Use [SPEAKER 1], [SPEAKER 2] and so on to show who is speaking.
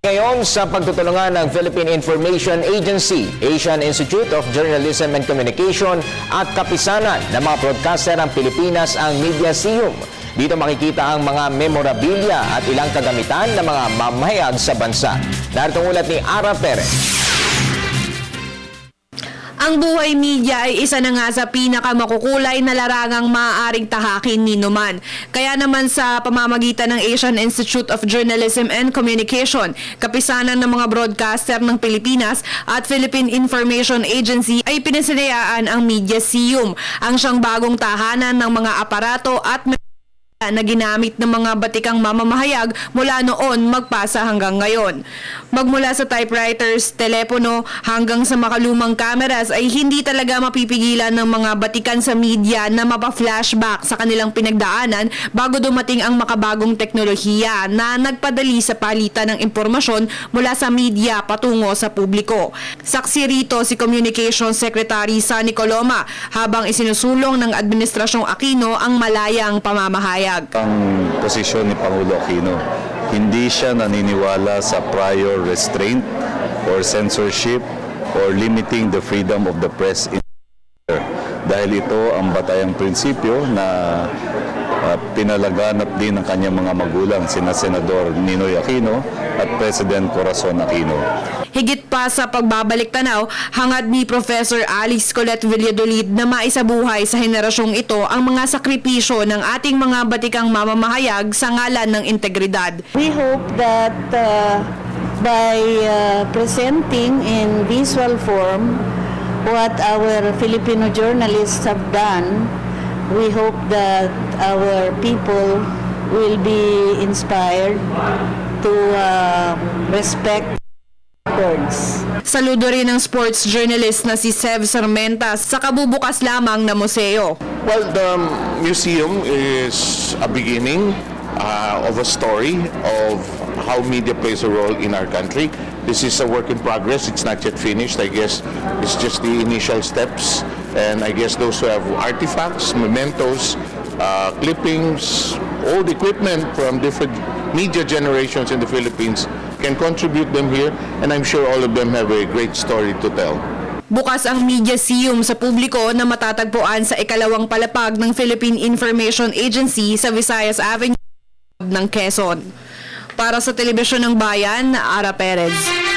[SPEAKER 1] Ngayon sa pagtutulungan ng Philippine Information Agency, Asian Institute of Journalism and Communication at kapisanan ng mga broadcaster ng Pilipinas ang Mediaseum. Dito makikita ang mga memorabilia at ilang kagamitan ng mga mamahayag sa bansa. Narito ang ulat ni Ara Perez.
[SPEAKER 2] Ang buhay media ay isa na nga sa pinakamakukulay na larangang maaaring tahakin ni numan. Kaya naman sa pamamagitan ng Asian Institute of Journalism and Communication, kapisanan ng mga broadcaster ng Pilipinas at Philippine Information Agency ay pinasinayaan ang Mediaseum, ang siyang bagong tahanan ng mga aparato at na ginamit ng mga batikang mamamahayag mula noon magpasa hanggang ngayon. Magmula sa typewriters, telepono hanggang sa makalumang cameras ay hindi talaga mapipigilan ng mga batikan sa media na mapa-flashback sa kanilang pinagdaanan bago dumating ang makabagong teknolohiya na nagpadali sa palitan ng impormasyon mula sa media patungo sa publiko. Saksi rito si Communications Secretary Sunny Coloma habang isinusulong ng Administrasyong Aquino ang malayang pamamahayag.
[SPEAKER 3] Ang posisyon ni Pangulo Aquino, hindi siya naniniwala sa prior restraint or censorship or limiting the freedom of the press in dahil ito ang batayang prinsipyo na pinalaganap din ng kanyang mga magulang, sina Senador Ninoy Aquino at President Corazon Aquino.
[SPEAKER 2] Higit pa sa pagbabalik tanaw, hangad ni Professor Alice Colette Valladolid na maisabuhay sa henerasyong ito ang mga sakripisyo ng ating mga batikang mamamahayag sa ngalan ng integridad.
[SPEAKER 4] We hope that by presenting in visual form what our Filipino journalists have done, we hope that our people will be inspired to respect words.
[SPEAKER 2] Saludo rin ng sports journalist na si Sev Sarmenta sa kabubukas lamang na museo.
[SPEAKER 5] Well, the museum is a beginning of a story of how media plays a role in our country. This is a work in progress. It's not yet finished. I guess it's just the initial steps. And I guess those who have artifacts, mementos, clippings, old equipment from different media generations in the Philippines can contribute them here. And I'm sure all of them have a great story to tell.
[SPEAKER 2] Bukas ang Mediaseum sa publiko na matatagpuan sa ikalawang palapag ng Philippine Information Agency sa Visayas Avenue ng Quezon. Para sa Telebisyon ng Bayan, Ara Perez.